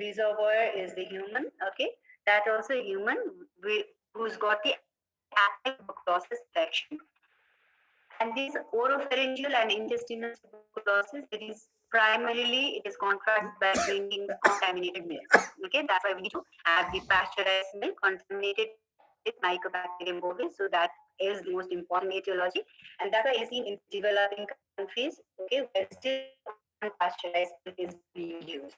reservoir is the human, okay? That also a human who's got the active tuberculosis infection. And this oropharyngeal and intestinal tuberculosis, it is contracted by drinking contaminated milk. Okay, that's why we need to have the pasteurized milk contaminated with Mycobacterium bovis. So that is the most important etiology, and that's why you see in developing countries, okay, where still unpasteurized milk is being used.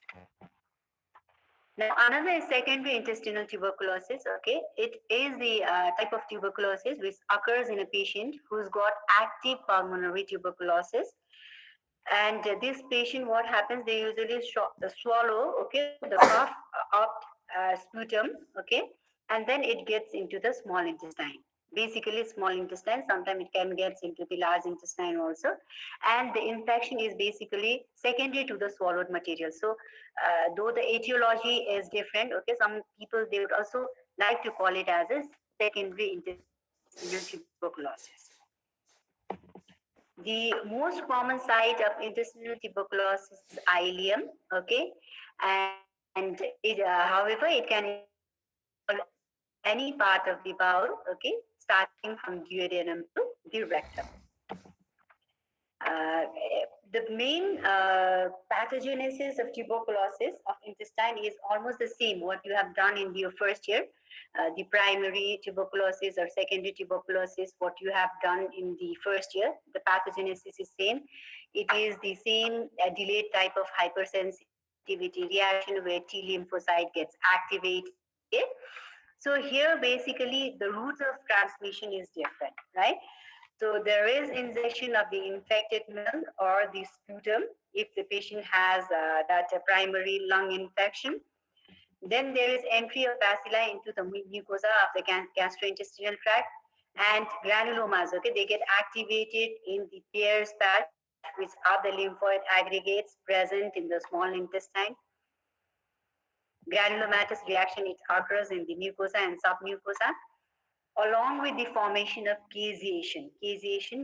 Now, another is secondary intestinal tuberculosis. Okay, it is the type of tuberculosis which occurs in a patient who's got active pulmonary tuberculosis. And this patient, what happens? They usually swallow, okay, the cough up sputum, okay, and then it gets into the small intestine. Basically, small intestine. Sometimes it can get into the large intestine also, and the infection is basically secondary to the swallowed material. So, though the etiology is different, okay, some people they would also like to call it as a secondary intestinal tuberculosis. The most common site of intestinal tuberculosis is ileum, okay, and however, it can involve any part of the bowel, okay, starting from duodenum to the rectum. Uh, the main pathogenesis of tuberculosis of intestine is almost the same what you have done in your first year. The primary tuberculosis or secondary tuberculosis, what you have done in the first year, the pathogenesis is same. It is the same delayed type of hypersensitivity reaction where T lymphocyte gets activated. So here basically the route of transmission is different, right? So there is injection of the infected milk or the sputum if the patient has that primary lung infection. Then there is entry of bacilli into the mucosa of the gastrointestinal tract, and granulomas. Okay, they get activated in the Peyer's patch, which are the lymphoid aggregates present in the small intestine. Granulomatous reaction, it occurs in the mucosa and submucosa, along with the formation of caseation,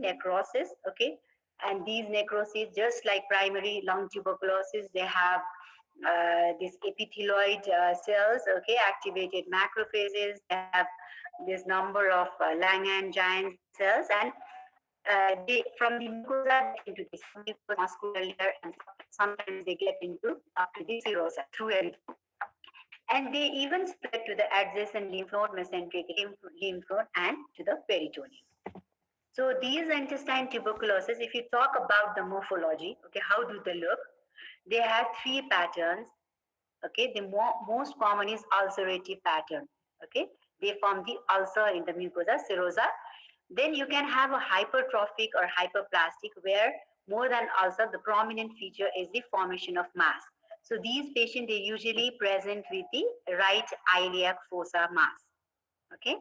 necrosis, okay? And these necroses, just like primary lung tuberculosis, they have these epithelioid cells, okay, activated macrophages, they have this number of Langhans giant cells, and they from the mucosa they get into the muscular layer, and sometimes they get into up to the serosa through erythema. And they even spread to the adjacent lymph node, mesenteric lymph node, and to the peritoneum. So these intestine tuberculosis, if you talk about the morphology, okay, how do they look? They have three patterns. Okay, the most common is ulcerative pattern. Okay, they form the ulcer in the mucosa, serosa. Then you can have a hypertrophic or hyperplastic, where more than ulcer, the prominent feature is the formation of mass. So these patients, they usually present with the right iliac fossa mass. Okay.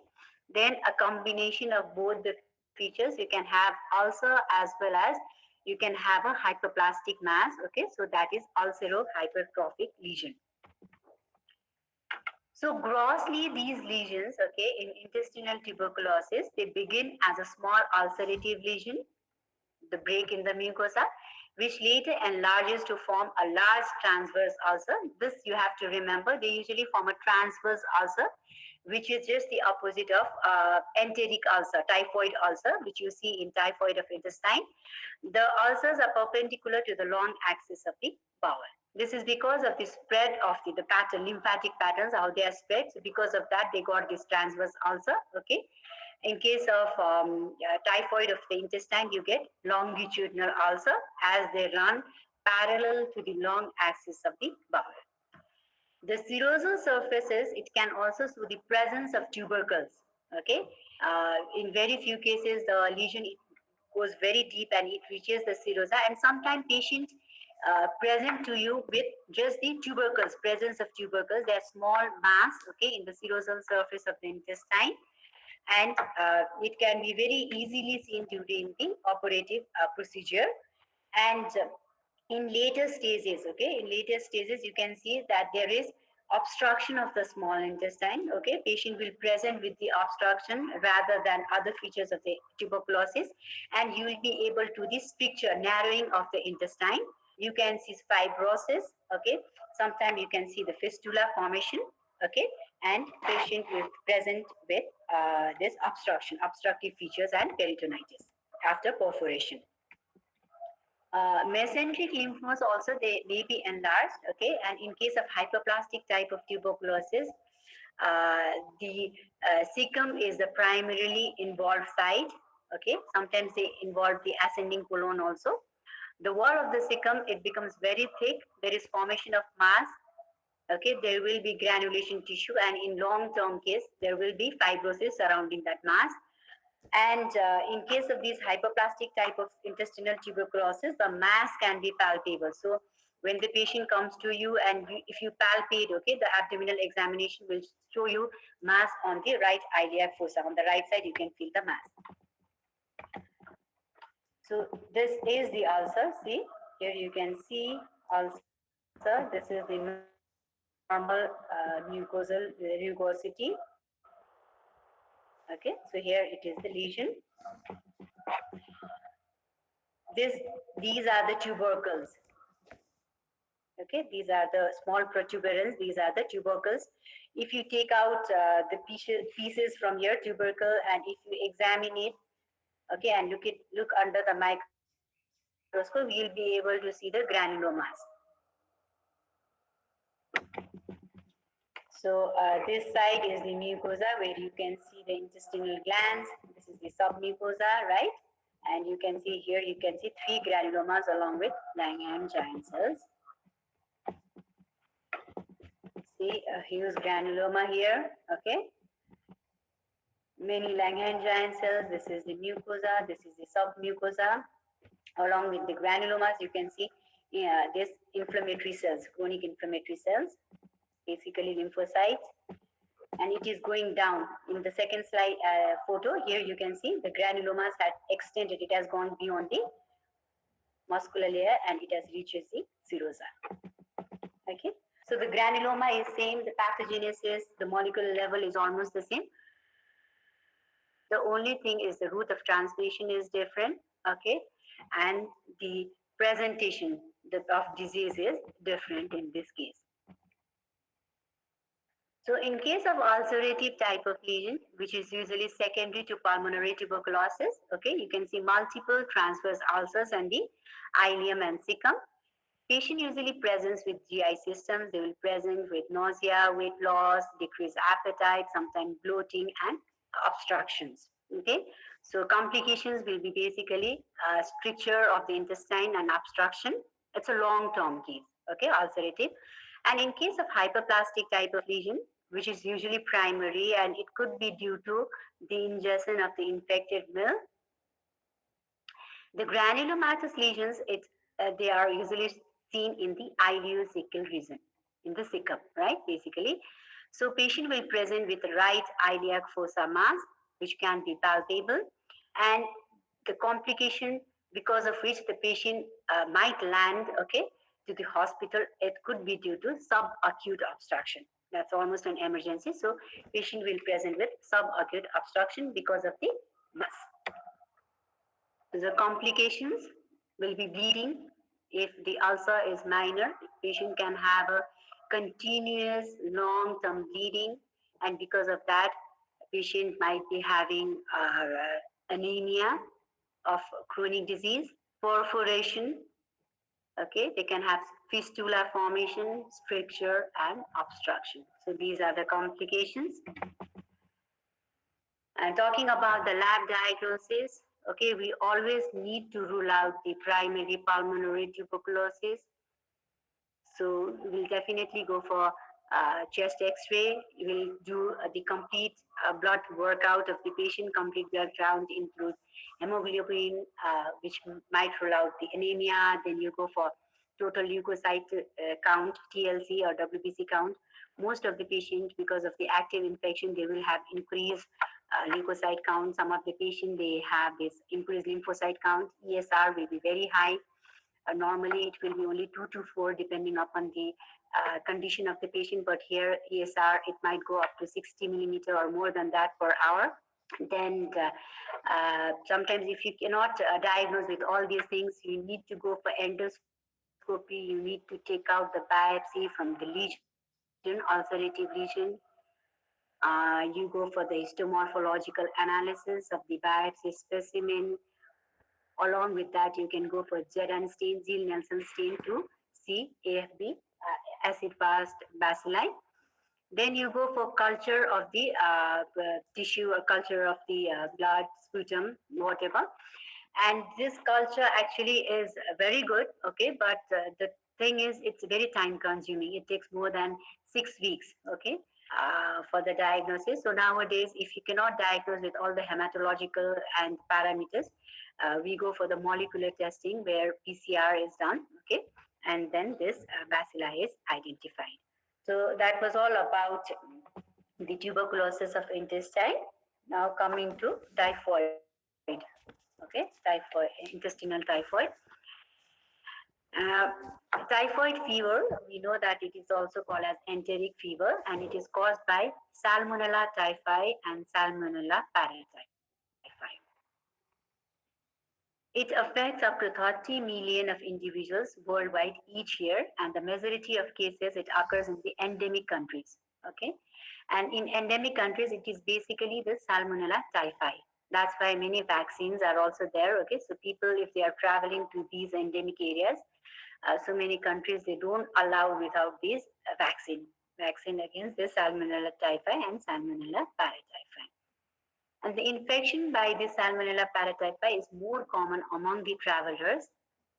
Then a combination of both the features, you can have ulcer as well as you can have a hyperplastic mass. Okay. So that is ulcerohypertrophic lesion. So grossly, these lesions, okay, in intestinal tuberculosis, they begin as a small ulcerative lesion, the break in the mucosa, which later enlarges to form a large transverse ulcer. This you have to remember, they usually form a transverse ulcer, which is just the opposite of enteric ulcer, typhoid ulcer, which you see in typhoid of intestine. The ulcers are perpendicular to the long axis of the bowel. This is because of the spread of the pattern, lymphatic patterns, how they are spread. So because of that, they got this transverse ulcer. Okay. In case of typhoid of the intestine, you get longitudinal ulcer as they run parallel to the long axis of the bowel. The serosal surfaces, it can also show the presence of tubercles. Okay. In very few cases, the lesion it goes very deep and it reaches the serosa, and sometimes patients present to you with just the tubercles, presence of tubercles. They are small mass, okay, in the serosal surface of the intestine, and it can be very easily seen during the operative procedure. And in later stages, okay, in later stages, you can see that there is obstruction of the small intestine. Okay, patient will present with the obstruction rather than other features of the tuberculosis, and you will be able to this picture narrowing of the intestine. you can see fibrosis, okay. Sometimes you can see the fistula formation, okay, and patient will present with this obstructive features and peritonitis after perforation. Mesenteric lymph nodes also they may be enlarged, okay, and in case of hyperplastic type of tuberculosis, the cecum is the primarily involved site, okay. Sometimes they involve the ascending colon also. The wall of the cecum, it becomes very thick. There is formation of mass, okay. There will be granulation tissue, and in long term case there will be fibrosis surrounding that mass. And in case of these hyperplastic type of intestinal tuberculosis, the mass can be palpable. So when the patient comes to you and if you palpate, okay, the abdominal examination will show you mass on the right iliac fossa. On the right side, you can feel the mass. So this is the ulcer. See, here you can see ulcer. This is the normal mucosity. Okay, so here it is the lesion. This, these are the tubercles. Okay, these are the small protuberance. These are the tubercles. If you take out the pieces from your tubercle and if you examine it, okay, and look under the microscope, you'll be able to see the granulomas. So this side is the mucosa where you can see the intestinal glands. This is the submucosa, right? And you can see here, you can see 3 granulomas along with Langerhans giant cells. See a huge granuloma here, okay? Many Langerhans giant cells. This is the mucosa, this is the submucosa. Along with the granulomas, you can see this inflammatory cells, chronic inflammatory cells, basically lymphocytes. And it is going down. In the second slide photo, here you can see the granulomas had extended. It has gone beyond the muscular layer and it has reached the serosa. Okay. So the granuloma is same, the pathogenesis, the molecular level is almost the same. The only thing is the route of transmission is different, okay, and the presentation of disease is different in this case. So in case of ulcerative type of lesion, which is usually secondary to pulmonary tuberculosis, okay, you can see multiple transverse ulcers and the ileum and cecum. Patient usually presents with GI systems. They will present with nausea, weight loss, decreased appetite, sometimes bloating and obstructions. Okay, so complications will be basically stricture of the intestine and obstruction. It's a long-term case, okay, ulcerative. And in case of hyperplastic type of lesion, which is usually primary and it could be due to the ingestion of the infected milk. The granulomatous lesions, they are usually seen in the ileocecal region, in the cecum, right, basically. So patient will present with right iliac fossa mass, which can be palpable, and the complication because of which the patient might land, okay, to the hospital, it could be due to subacute obstruction. That's almost an emergency. So patient will present with subacute obstruction because of the mass. The complications will be bleeding. If the ulcer is minor, patient can have a continuous long-term bleeding, and because of that, patient might be having anemia of chronic disease, perforation. Okay, they can have fistula formation, stricture, and obstruction. So these are the complications. And talking about the lab diagnosis, okay, we always need to rule out the primary pulmonary tuberculosis. So we'll definitely go for chest x-ray. We'll do the complete blood workout of the patient. Complete blood count includes hemoglobin, which might rule out the anemia. Then you go for total leukocyte count, TLC or WBC count. Most of the patients, because of the active infection, they will have increased leukocyte count. Some of the patients, they have this increased lymphocyte count. ESR will be very high. Normally, it will be only 2 to 4 depending upon the condition of the patient. But here, ESR, it might go up to 60 millimeter or more than that per hour. Then sometimes if you cannot diagnose with all these things, you need to go for endoscopy endoscopy, you need to take out the biopsy from the lesion, ulcerative lesion. You go for the histomorphological analysis of the biopsy specimen. Along with that, you can go for Zedan stain, Zeal-Nelson stain to see AFB, acid fast bacilli. Then you go for culture of the tissue, or culture of the blood, sputum, whatever. And this culture actually is very good, okay, but the thing is, it's very time consuming. It takes more than 6 weeks, okay, for the diagnosis. So nowadays, if you cannot diagnose with all the hematological and parameters, we go for the molecular testing where PCR is done, okay, and then this bacilli is identified. So that was all about the tuberculosis of intestine. Now coming to typhoid, okay, typhoid, intestinal typhoid. Uh, Typhoid fever, we know that it is also called as enteric fever, and it is caused by Salmonella typhi and Salmonella paratyphi. It affects up to 30 million of individuals worldwide each year, and the majority of cases it occurs in the endemic countries. Okay, and in endemic countries, it is basically the Salmonella typhi. That's why many vaccines are also there. Okay, so people, if they are traveling to these endemic areas, so many countries they don't allow without this vaccine against the Salmonella typhi and Salmonella paratyphi. And the infection by the Salmonella paratyphi is more common among the travelers.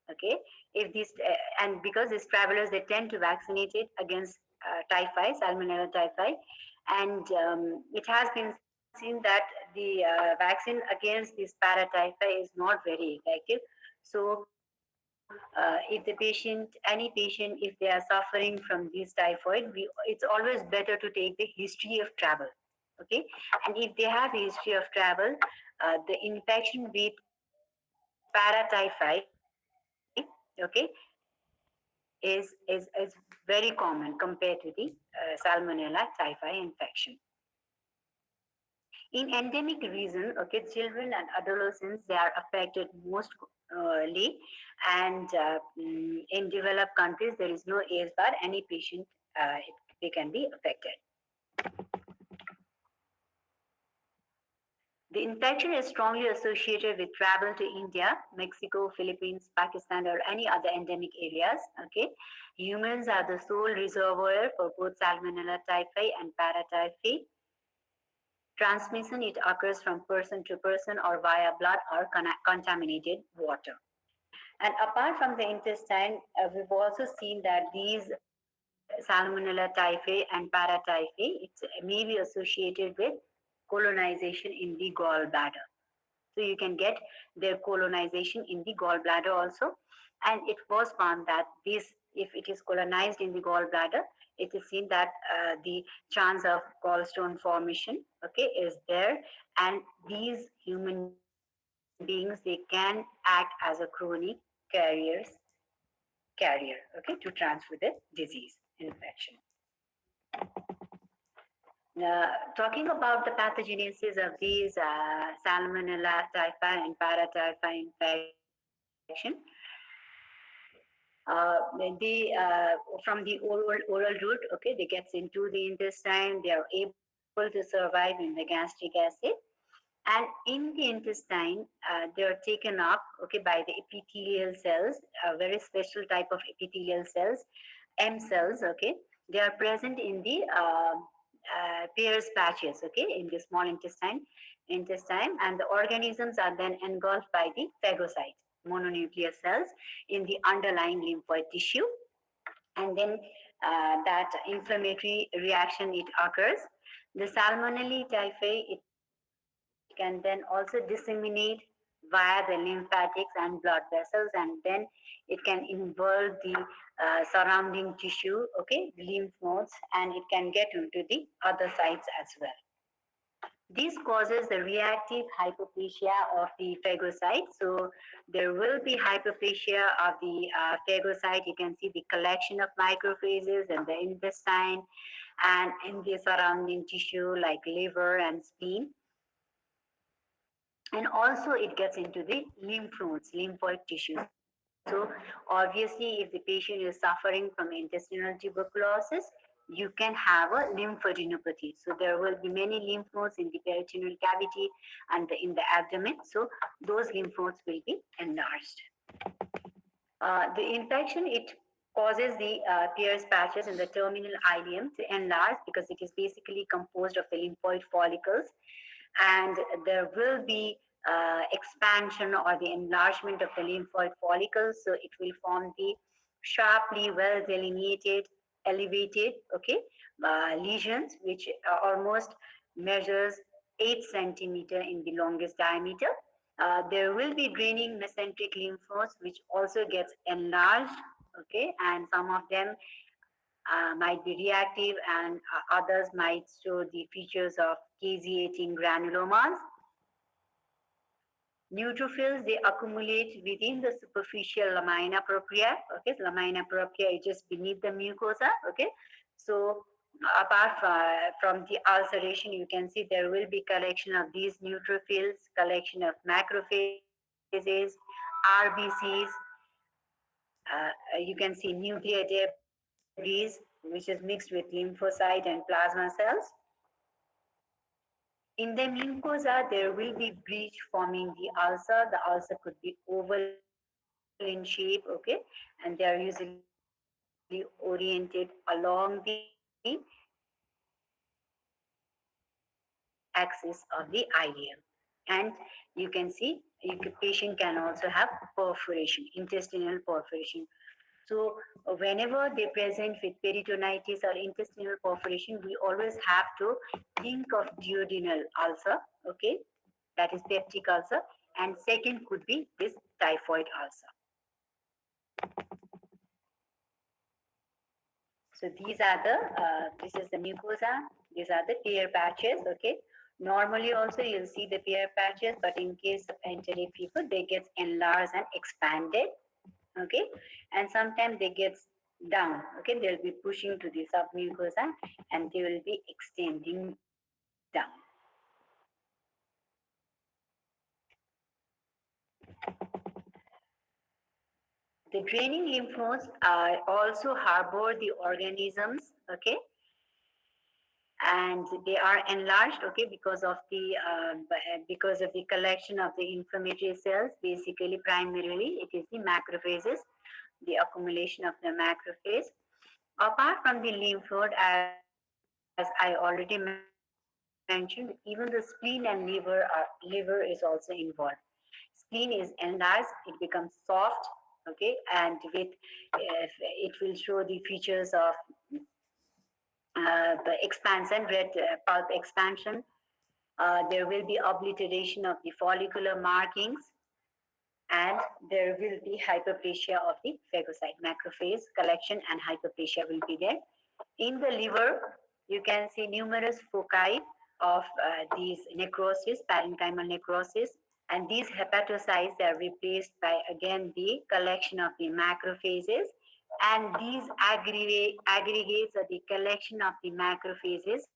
Okay, if these and because these travelers they tend to vaccinate it against typhi, Salmonella typhi, and it has been seen that the vaccine against this paratyphi is not very effective. So if the patient, any patient, if they are suffering from this typhoid, it's always better to take the history of travel. Okay, and if they have a history of travel, the infection with paratyphi, okay, is very common compared to the Salmonella typhi infection. In endemic region, okay, children and adolescents they are affected most early, and in developed countries there is no age bar. Any patient they can be affected. The infection is strongly associated with travel to India, Mexico, Philippines, Pakistan, or any other endemic areas. Okay, humans are the sole reservoir for both Salmonella typhi and paratyphi. Transmission it occurs from person to person or via blood or contaminated water. And apart from the intestine, we've also seen that these Salmonella typhi and paratyphi it's may be associated with colonization in the gallbladder. So you can get their colonization in the gallbladder also. And it was found that this, if it is colonized in the gallbladder, it is seen that the chance of gallstone formation, okay, is there. And these human beings, they can act as a chronic carrier, okay, to transfer the disease infection. Talking about the pathogenesis of these Salmonella typhi and paratyphi infection, they from the oral route, okay, they get into the intestine. They are able to survive in the gastric acid, and in the intestine, they are taken up, okay, by the epithelial cells, a very special type of epithelial cells, M cells, okay. They are present in the Peyer's patches, okay, in the small intestine, and the organisms are then engulfed by the phagocytes, mononuclear cells in the underlying lymphoid tissue, and then that inflammatory reaction it occurs. The Salmonella typhi it can then also disseminate via the lymphatics and blood vessels, and then it can involve the surrounding tissue, okay, the lymph nodes, and it can get into the other sites as well. This causes the reactive hypoplasia of the phagocyte. So there will be hypoplasia of the phagocyte. You can see the collection of macrophages in the intestine and in the surrounding tissue like liver and spleen. And also it gets into the lymph nodes, lymphoid tissues as well. So obviously, if the patient is suffering from intestinal tuberculosis, you can have a lymphadenopathy. So there will be many lymph nodes in the peritoneal cavity and in the abdomen. So those lymph nodes will be enlarged. The infection, it causes the Pierce patches in the terminal ileum to enlarge because it is basically composed of the lymphoid follicles, and there will be expansion or the enlargement of the lymphoid follicles. So it will form the sharply well delineated, elevated, okay, lesions which almost measures 8 centimeter in the longest diameter. There will be draining mesenteric lymph nodes which also gets enlarged, okay, and some of them might be reactive, and others might show the features of caseating granulomas. Neutrophils, they accumulate within the superficial lamina propria. Okay, so lamina propria is just beneath the mucosa. Okay, so apart from the ulceration, you can see there will be collection of these neutrophils, collection of macrophages, RBCs. You can see nuclear debris, which is mixed with lymphocyte and plasma cells. In the mucosa, there will be breach forming the ulcer. The ulcer could be oval in shape, okay, and they are usually oriented along the axis of the ileum. And you can see, patient can also have perforation, intestinal perforation. So whenever they present with peritonitis or intestinal perforation, we always have to think of duodenal ulcer, okay? That is peptic ulcer. And second could be this typhoid ulcer. So these are the, this is the mucosa, these are the tear patches, okay? Normally also you'll see the tear patches, but in case of enteric fever, they get enlarged and expanded, okay, and sometimes they get down, okay, they'll be pushing to the submucosa and they will be extending down. The draining lymph nodes also harbor the organisms, okay, and they are enlarged, okay, because of the collection of the inflammatory cells. Basically, primarily it is the macrophages, the accumulation of the macrophage. Apart from the lymph node, as I already mentioned, even the spleen and liver is also involved. Spleen is enlarged, it becomes soft, okay, and with it will show the features of the expansion, red pulp expansion. There will be obliteration of the follicular markings, and there will be hyperplasia of the phagocyte macrophage collection, and hyperplasia will be there. In the liver, you can see numerous foci of these necrosis, parenchymal necrosis, and these hepatocytes are replaced by again the collection of the macrophages, and these aggregates or the collection of the macrophages,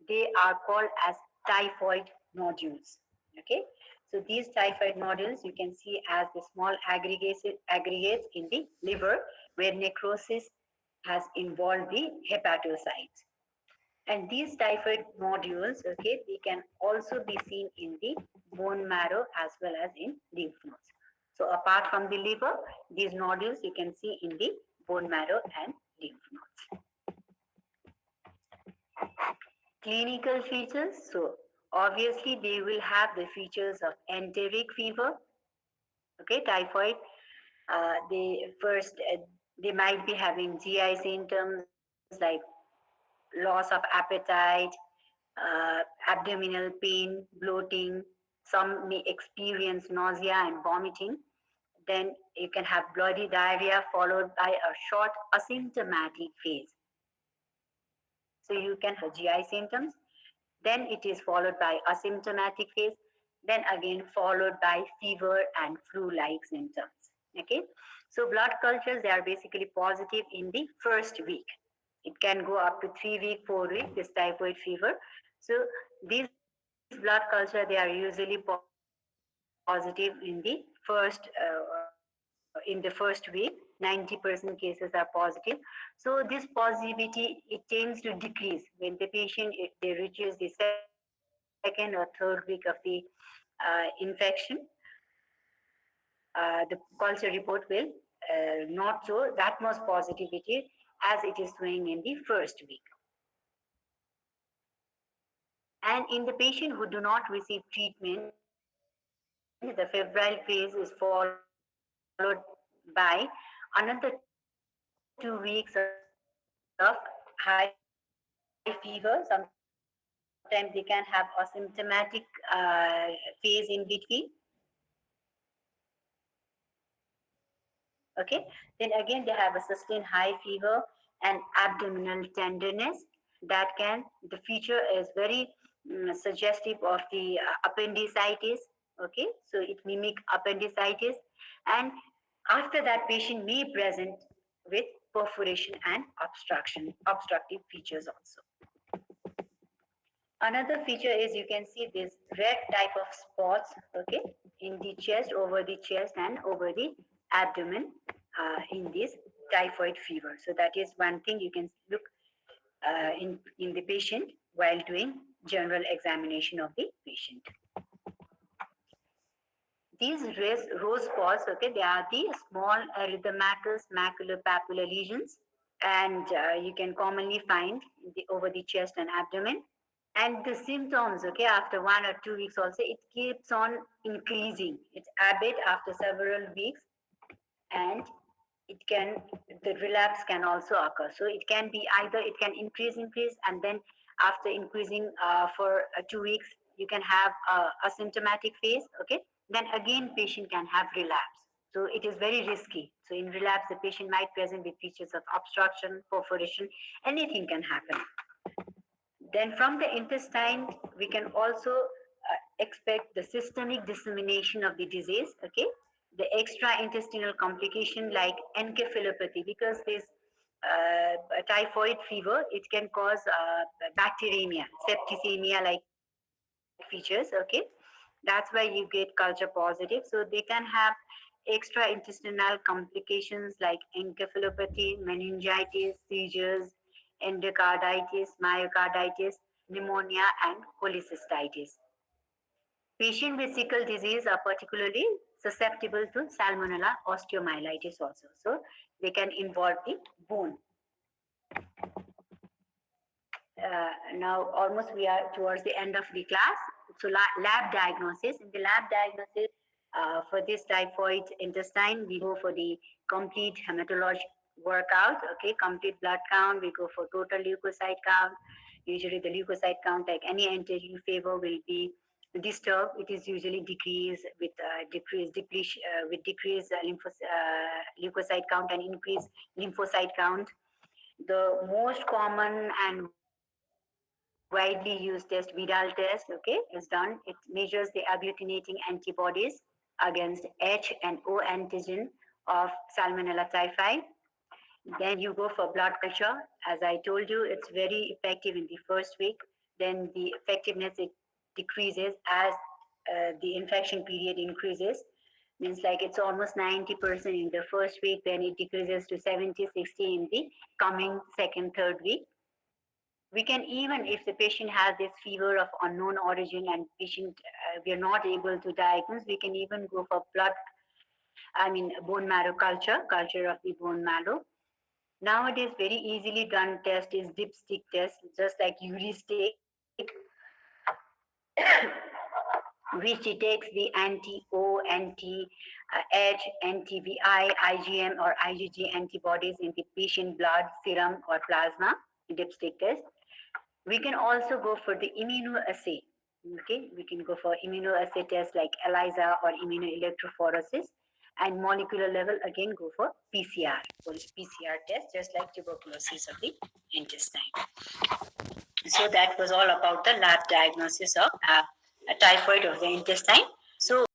they are called as typhoid nodules. Okay, so these typhoid nodules you can see as the small aggregates in the liver where necrosis has involved the hepatocytes. And these typhoid nodules, okay, they can also be seen in the bone marrow as well as in lymph nodes. So apart from the liver, these nodules you can see in the bone marrow and lymph nodes. Clinical features. So obviously they will have the features of enteric fever, okay, typhoid. They might be having GI symptoms like loss of appetite, abdominal pain, bloating. Some may experience nausea and vomiting. Then you can have bloody diarrhea followed by a short asymptomatic phase. So you can have GI symptoms, then it is followed by asymptomatic phase, then again followed by fever and flu-like symptoms. Okay, so blood cultures, they are basically positive in the first week. It can go up to 3 week, 4 week, this typhoid fever. So these blood culture, they are usually positive in the first week. in the first week. 90% cases are positive. So this positivity, it tends to decrease when the patient, they reaches the second or third week of the infection. The culture report will not show that much positivity as it is showing in the first week. And in the patient who do not receive treatment, the febrile phase is followed by another 2 weeks of high fever. Sometimes they can have a symptomatic phase in between. Okay, then again they have a sustained high fever and abdominal tenderness. That can, the feature is very suggestive of the appendicitis. Okay, so it mimic appendicitis. And after that, patient may present with perforation and obstructive features also. Another feature is you can see this red type of spots, okay, in the chest, over the chest, and over the abdomen in this typhoid fever. So that is one thing you can look in the patient while doing general examination of the patient. These rose spots, okay, they are the small erythematous maculopapular lesions, and you can commonly find over the chest and abdomen. And the symptoms, okay, after 1 or 2 weeks also, it keeps on increasing. It's abate after several weeks, and it can, the relapse can also occur. So it can be either it can increase, and then after increasing for 2 weeks, you can have a symptomatic phase, okay. Then again, patient can have relapse. So it is very risky. So in relapse, the patient might present with features of obstruction, perforation, anything can happen. Then from the intestine, we can also expect the systemic dissemination of the disease, okay? The extra intestinal complication like encephalopathy, because this typhoid fever, it can cause bacteremia, septicemia like features, okay? That's why you get culture positive. So they can have extra intestinal complications like encephalopathy, meningitis, seizures, endocarditis, myocarditis, pneumonia, and cholecystitis. Patients with sickle disease are particularly susceptible to Salmonella osteomyelitis also. So they can involve the bone. Now almost we are towards the end of the class. So lab diagnosis. In the lab diagnosis, for this typhoid intestine, we go for the complete hematologic workout, okay, complete blood count. We go for total leukocyte count. Usually the leukocyte count, like any antigen fever, will be disturbed. It is usually decreased with decreased leukocyte count and increased lymphocyte count. The most common and widely used test, Vidal test, okay, is done. It measures the agglutinating antibodies against H and O antigen of Salmonella typhi. Then you go for blood culture. As I told you, it's very effective in the first week. Then the effectiveness, it decreases as the infection period increases. Means like it's almost 90% in the first week, then it decreases to 70, 60 in the coming second, third week. We can even, if the patient has this fever of unknown origin and patient, we are not able to diagnose, we can even go for bone marrow culture of the bone marrow. Nowadays, very easily done test is dipstick test, just like URI-stick, which detects the anti-O, anti-H, anti-VI, IgM or IgG antibodies in the patient blood, serum or plasma, dipstick test. We can also go for the immunoassay. Okay, we can go for immunoassay tests like ELISA or immunoelectrophoresis. And molecular level, again, go for PCR test, just like tuberculosis of the intestine. So that was all about the lab diagnosis of typhoid of the intestine. So